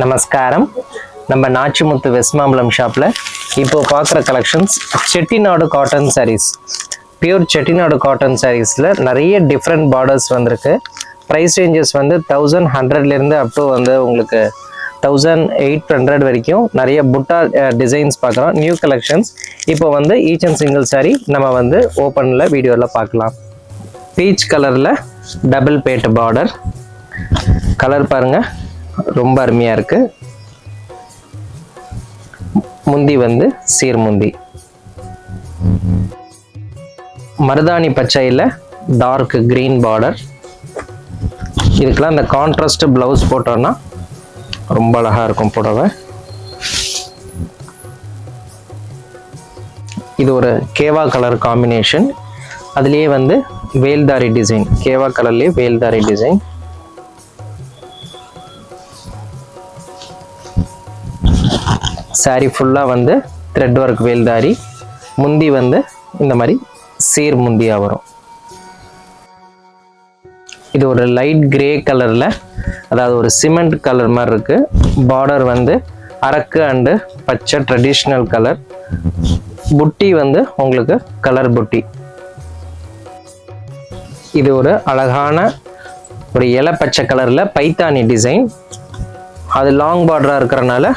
நமஸ்காரம். நம்ம நாச்சிமுத்து வெஸ்மாம்பலம் ஷாப்ல இப்போ பார்க்குற collections Chettinad cotton saris. Pure Chettinad cotton சாரீஸில் நிறைய டிஃப்ரெண்ட் பார்டர்ஸ் வந்திருக்கு. ப்ரைஸ் ரேஞ்சஸ் வந்து 1100லேருந்து அப் டு வந்து உங்களுக்கு 1800 வரைக்கும் நிறைய புட்டா டிசைன்ஸ் பார்க்குறோம். நியூ கலெக்ஷன்ஸ் இப்போ வந்து ஈச் அண்ட் சிங்கிள் சாரீ நம்ம வந்து ஓப்பனில் வீடியோவில் பார்க்கலாம். பீச் கலரில் டபுள் பேட் பார்டர் கலர் பாருங்கள், ரொம்ப அருமையாக இருக்குது. முந்தி வந்து சீர்முந்தி, மருதாணி பச்சையில் டார்க் கிரீன் பார்டர். இதுக்கெல்லாம் இந்த கான்ட்ராஸ்ட் பிளவுஸ் போட்டோன்னா ரொம்ப அழகாக இருக்கும் புடவை. இது ஒரு கேவா கலர் காம்பினேஷன், அதுலேயே வந்து வேல்தாரி டிசைன், கேவா கலர்லேயே வேல்தாரி டிசைன். சாரி ஃபுல்லாக வந்து த்ரெட் ஒர்க் வேல்தாரி. முந்தி வந்து இந்த மாதிரி சீர் முந்தியாக வரும். இது ஒரு லைட் கிரே கலரில், அதாவது ஒரு சிமெண்ட் கலர் மாதிரி இருக்குது. பார்டர் வந்து அரக்கு அண்டு பச்சை ட்ரெடிஷ்னல் கலர். புட்டி வந்து உங்களுக்கு கலர் புட்டி. இது ஒரு அழகான ஒரு இலை பச்சை கலரில் பைத்தானி டிசைன். அது லாங் பார்டராக இருக்கிறனால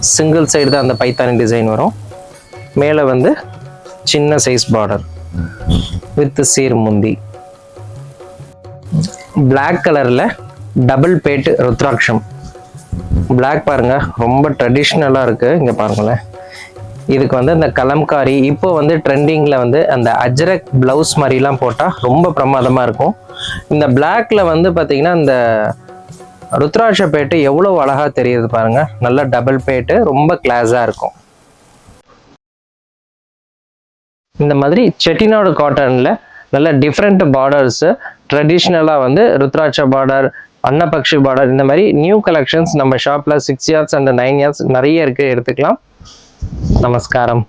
சிங்கிள் சைடு தான் அந்த பைத்தானி டிசைன் வரும். மேலே வந்து சின்ன சைஸ் பார்டர் வித் சீர் முந்தி. பிளாக் கலரில் டபுள் பேட் ருத்ராட்சம். பிளாக் பாருங்க, ரொம்ப ட்ரெடிஷ்னலாக இருக்குது. இங்கே பாருங்களேன், இதுக்கு வந்து இந்த கலம்காரி இப்போ வந்து ட்ரெண்டிங்கில் வந்து அந்த அஜ்ரக் ப்ளவுஸ் மாதிரிலாம் போட்டால் ரொம்ப பிரமாதமாக இருக்கும். இந்த பிளாக்ல வந்து பார்த்தீங்கன்னா இந்த ருத்ராட்ச பேட்டு எவ்வளோ அழகாக தெரியுது பாருங்க. நல்ல டபுள் பேட்டு, ரொம்ப கிளாஸாக இருக்கும். இந்த மாதிரி செட்டிநாடு காட்டனில் நல்ல டிஃப்ரெண்ட் பார்டர்ஸு, ட்ரெடிஷ்னலாக வந்து ருத்ராட்ச பார்டர், அன்னபக்ஷி பார்டர், இந்த மாதிரி நியூ கலெக்ஷன்ஸ் நம்ம ஷாப்பில் 6 yards அண்ட் 9 yards நிறைய இருக்குது, எடுத்துக்கலாம். நமஸ்காரம்.